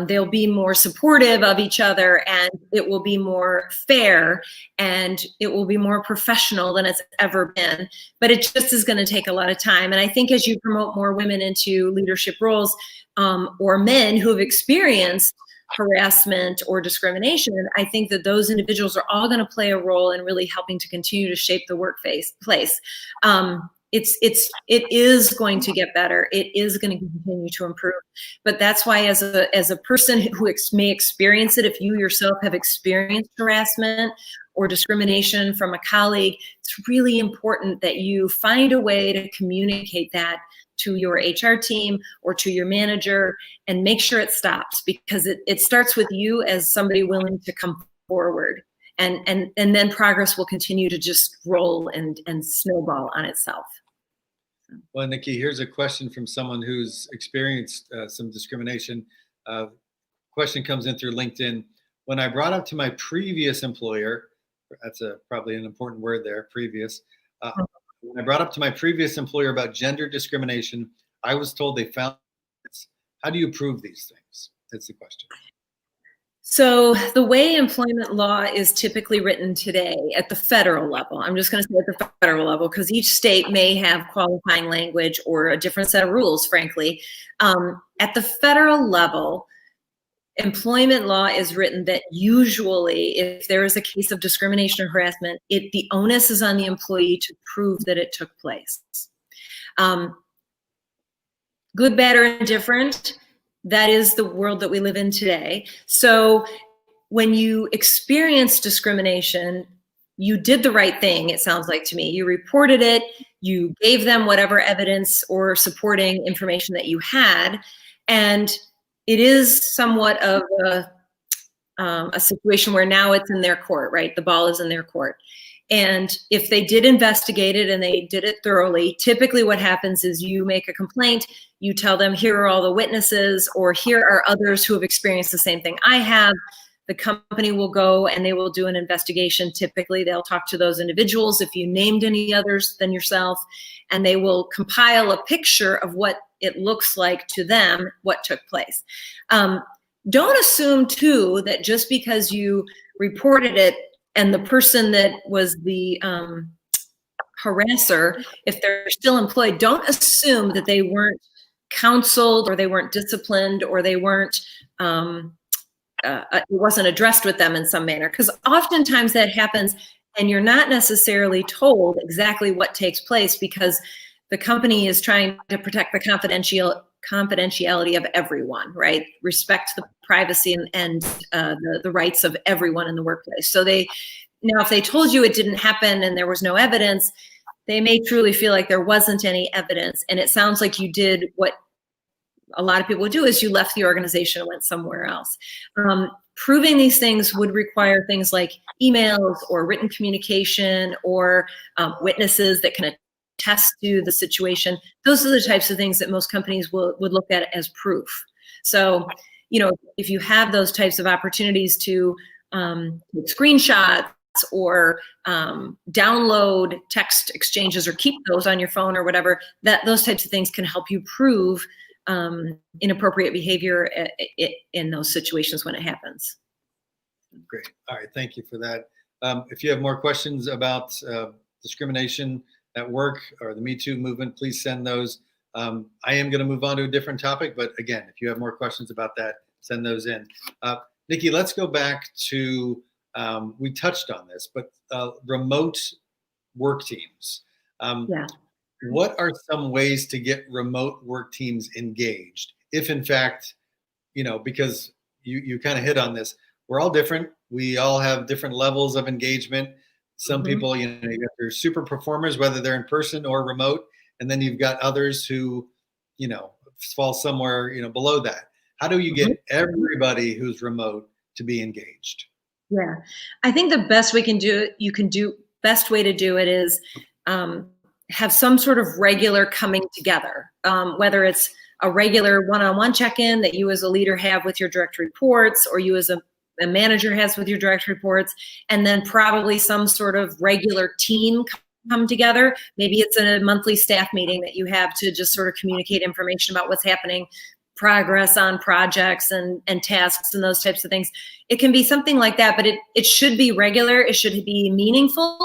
B: they'll be more supportive of each other, and it will be more fair, and it will be more professional than it's ever been. But it just is going to take a lot of time. And I think as you promote more women into leadership roles, or men who have experienced harassment or discrimination, I think that those individuals are all going to play a role in really helping to continue to shape the workplace. it is going to get better. It is going to continue to improve. But that's why, as a person who may experience it, if you yourself have experienced harassment or discrimination from a colleague, it's really important that you find a way to communicate that to your HR team or to your manager and make sure it stops, because it starts with you as somebody willing to come forward. And then progress will continue to just roll and snowball on itself.
A: Well, Nikki, here's a question from someone who's experienced some discrimination. Question comes in through LinkedIn. When I brought up to my previous employer, that's probably an important word there, previous. When I brought up to my previous employer about gender discrimination, I was told they found it. How do you prove these things? That's the question.
B: So the way employment law is typically written today at the federal level, I'm just going to say at the federal level, because each state may have qualifying language or a different set of rules, frankly. At the federal level, employment law is written that usually if there is a case of discrimination or harassment, the onus is on the employee to prove that it took place. Good, bad, or indifferent, that is the world that we live in today. So when you experience discrimination, you did the right thing, it sounds like to me. You reported it, you gave them whatever evidence or supporting information that you had, and it is somewhat of a situation where now it's in their court, right? The ball is in their court. And if they did investigate it and they did it thoroughly, typically what happens is you make a complaint, you tell them, here are all the witnesses, or here are others who have experienced the same thing I have. The company will go and they will do an investigation. Typically, they'll talk to those individuals, if you named any others than yourself, and they will compile a picture of what it looks like to them, what took place. Don't assume, too, that just because you reported it and the person that was the harasser, if they're still employed, don't assume that they weren't counseled or they weren't disciplined or they weren't, it wasn't addressed with them in some manner. Because oftentimes that happens and you're not necessarily told exactly what takes place because the company is trying to protect the confidentiality of everyone, right? Respect the privacy and the rights of everyone in the workplace. So now if they told you it didn't happen and there was no evidence, they may truly feel like there wasn't any evidence. And it sounds like you did what a lot of people would do, is you left the organization and went somewhere else. Proving these things would require things like emails or written communication or witnesses that can attest to the situation. Those are the types of things that most companies would look at as proof. So, if you have those types of opportunities to take screenshots or download text exchanges or keep those on your phone or whatever, those types of things can help you prove inappropriate behavior in those situations when it happens.
A: Great. All right. Thank you for that. If you have more questions about discrimination at work or the Metoo movement, please send those. I am going to move on to a different topic, but again, if you have more questions about that, send those in. Nikki, let's go back to, we touched on this, but remote work teams.
B: Yeah.
A: What are some ways to get remote work teams engaged? If in fact, because you kind of hit on this, we're all different. We all have different levels of engagement. Some people, you got your super performers, whether they're in person or remote, and then you've got others who, fall somewhere, below that. How do you get everybody who's remote to be engaged?
B: Yeah, I think the best way best way to do it is have some sort of regular coming together, whether it's a regular one-on-one check-in that you as a leader have with your direct reports, or you as a manager has with your direct reports, and then probably some sort of regular team come together. Maybe it's a monthly staff meeting that you have to just sort of communicate information about what's happening, progress on projects and tasks and those types of things. It can be something like that, but it should be regular, it should be meaningful,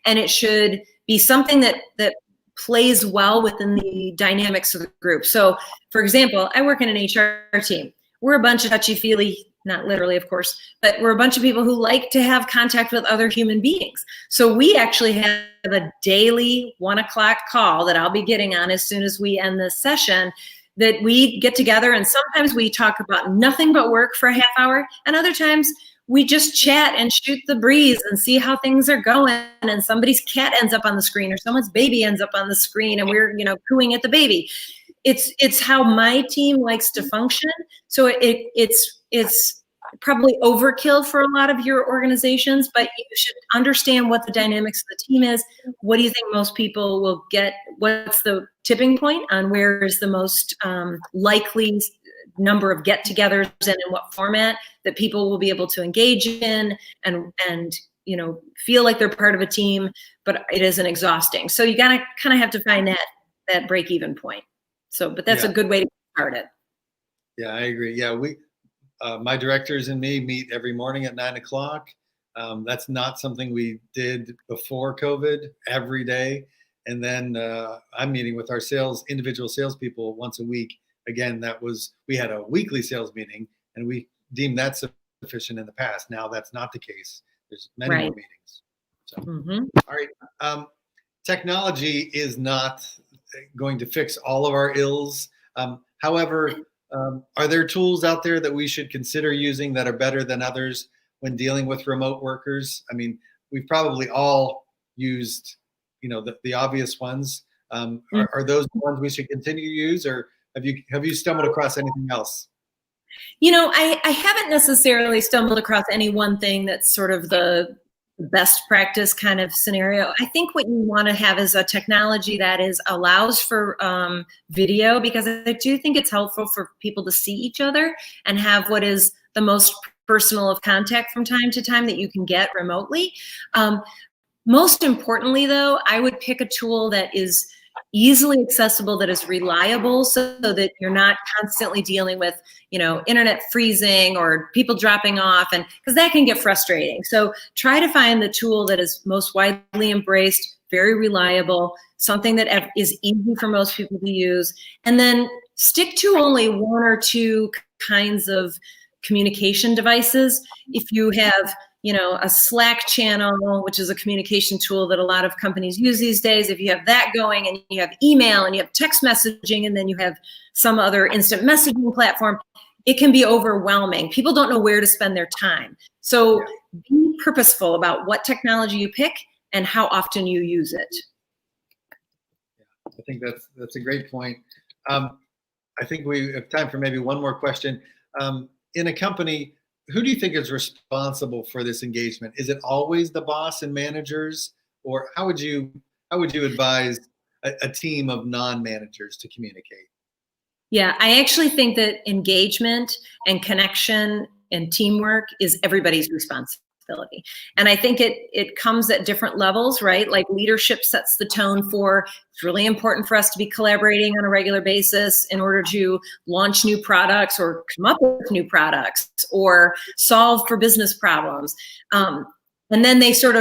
B: and it should be something that plays well within the dynamics of the group. So, for example, I work in an HR team. We're a bunch of touchy-feely not literally, of course, but we're a bunch of people who like to have contact with other human beings. So we actually have a daily 1:00 call that I'll be getting on as soon as we end this session, that we get together, and sometimes we talk about nothing but work for a half hour, and other times we just chat and shoot the breeze and see how things are going, and somebody's cat ends up on the screen or someone's baby ends up on the screen and we're cooing at the baby. It's how my team likes to function. So it's probably overkill for a lot of your organizations, but you should understand what the dynamics of the team is. What do you think most people will get? What's the tipping point on where is the most likely number of get-togethers and in what format that people will be able to engage in and feel like they're part of a team, but it isn't exhausting. So you gotta kind of have to find that break-even point. So, but that's a good way to start it.
A: Yeah, I agree. Yeah, my directors and me meet every morning at 9:00. That's not something we did before COVID every day. And then I'm meeting with our individual salespeople once a week. Again, we had a weekly sales meeting, and we deemed that sufficient in the past. Now that's not the case. There's many more meetings. So, all right. Technology is not going to fix all of our ills. However, are there tools out there that we should consider using that are better than others when dealing with remote workers? I mean, we've probably all used, the obvious ones. Are those the ones we should continue to use, or have you stumbled across anything else?
B: I haven't necessarily stumbled across any one thing that's sort of the best practice kind of scenario. I think what you want to have is a technology that allows for video, because I do think it's helpful for people to see each other and have what is the most personal of contact from time to time that you can get remotely. Most importantly, though, I would pick a tool that is easily accessible, that is reliable, so that you're not constantly dealing with, internet freezing or people dropping off, and because that can get frustrating. So try to find the tool that is most widely embraced, very reliable, something that is easy for most people to use, and then stick to only one or two kinds of communication devices. If you have a Slack channel, which is a communication tool that a lot of companies use these days, if you have that going, and you have email and you have text messaging, and then you have some other instant messaging platform, it can be overwhelming. People don't know where to spend their time. So be purposeful about what technology you pick and how often you use it.
A: I think that's a great point. I think we have time for maybe one more question. In a company, who do you think is responsible for this engagement? Is it always the boss and managers, or how would you advise a team of non-managers to communicate?
B: Yeah, I actually think that engagement and connection and teamwork is everybody's responsibility. And I think it comes at different levels, right? Like leadership sets the tone for, it's really important for us to be collaborating on a regular basis in order to launch new products or come up with new products or solve for business problems. And then that's sort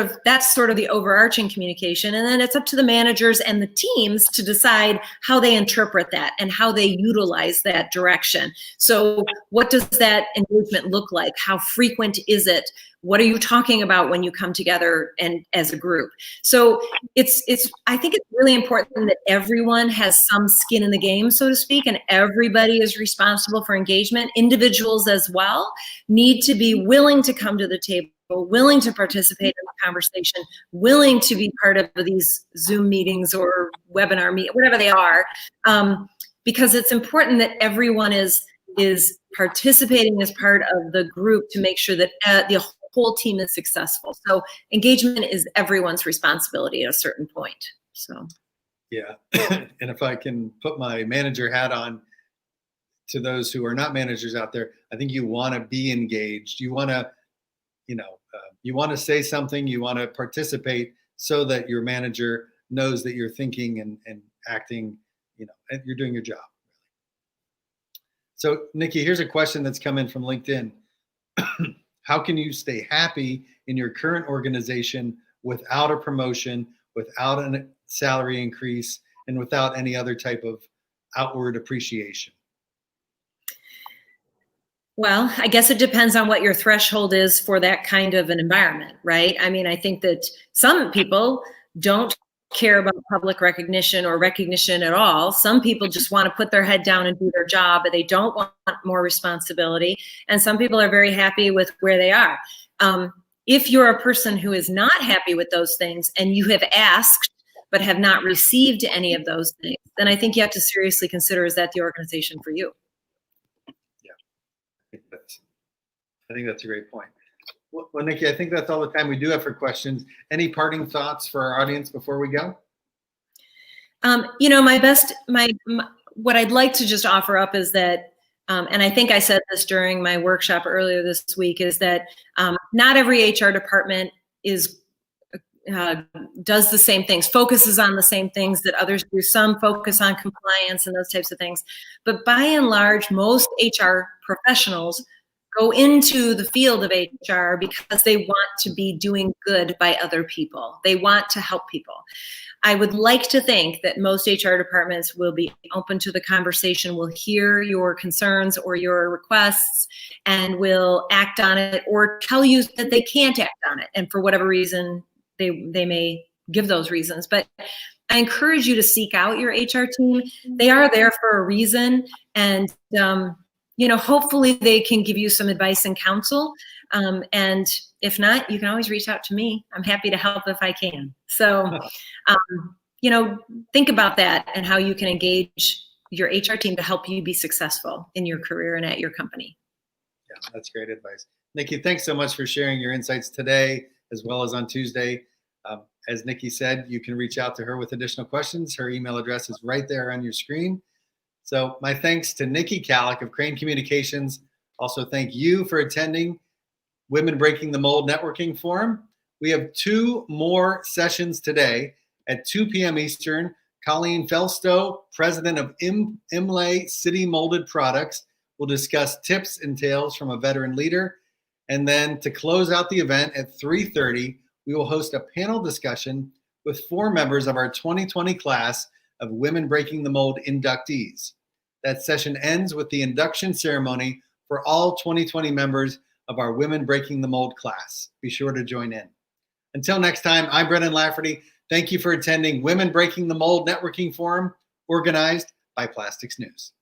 B: of the overarching communication. And then it's up to the managers and the teams to decide how they interpret that and how they utilize that direction. So what does that engagement look like? How frequent is it? What are you talking about when you come together and as a group? So I think it's really important that everyone has some skin in the game, so to speak, and everybody is responsible for engagement. Individuals as well need to be willing to come to the table, willing to participate in the conversation, willing to be part of these Zoom meetings or webinar meetings, whatever they are, because it's important that everyone is participating as part of the group to make sure that the whole team is successful. So engagement is everyone's responsibility at a certain point. So,
A: yeah, and if I can put my manager hat on to those who are not managers out there, I think you want to be engaged. You want to, you want to say something. You want to participate so that your manager knows that you're thinking and acting. And you're doing your job. So, Nikki, here's a question that's come in from LinkedIn. How can you stay happy in your current organization without a promotion, without a salary increase, and without any other type of outward appreciation?
B: Well, I guess it depends on what your threshold is for that kind of an environment, right? I mean, I think that some people don't care about public recognition or recognition at all. Some people just want to put their head down and do their job, and they don't want more responsibility. And some people are very happy with where they are. If you're a person who is not happy with those things and you have asked but have not received any of those things, then I think you have to seriously consider, is that the organization for you?
A: I think that's a great point. Well, Nikki, I think that's all the time we do have for questions. Any parting thoughts for our audience before we go?
B: What I'd like to just offer up is that, and I think I said this during my workshop earlier this week, is that not every HR department does the same things, focuses on the same things that others do. Some focus on compliance and those types of things. But by and large, most HR professionals go into the field of HR because they want to be doing good by other people. They want to help people. I would like to think that most HR departments will be open to the conversation, will hear your concerns or your requests, and will act on it, or tell you that they can't act on it. And for whatever reason, they may give those reasons. But I encourage you to seek out your HR team. They are there for a reason. And hopefully they can give you some advice and counsel. And if not, you can always reach out to me. I'm happy to help if I can. So, think about that and how you can engage your HR team to help you be successful in your career and at your company.
A: Yeah, that's great advice. Nikki, thanks so much for sharing your insights today, as well as on Tuesday. As Nikki said, you can reach out to her with additional questions. Her email address is right there on your screen. So my thanks to Nikki Kallick of Crane Communications. Also, thank you for attending Women Breaking the Mold Networking Forum. We have 2 more sessions today at 2 p.m. Eastern. Colleen Felstow, president of Imlay City Molded Products, will discuss tips and tales from a veteran leader. And then to close out the event at 3:30, we will host a panel discussion with 4 members of our 2020 class of Women Breaking the Mold inductees. That session ends with the induction ceremony for all 2020 members of our Women Breaking the Mold class. Be sure to join in. Until next time, I'm Brennan Lafferty. Thank you for attending Women Breaking the Mold Networking Forum, organized by Plastics News.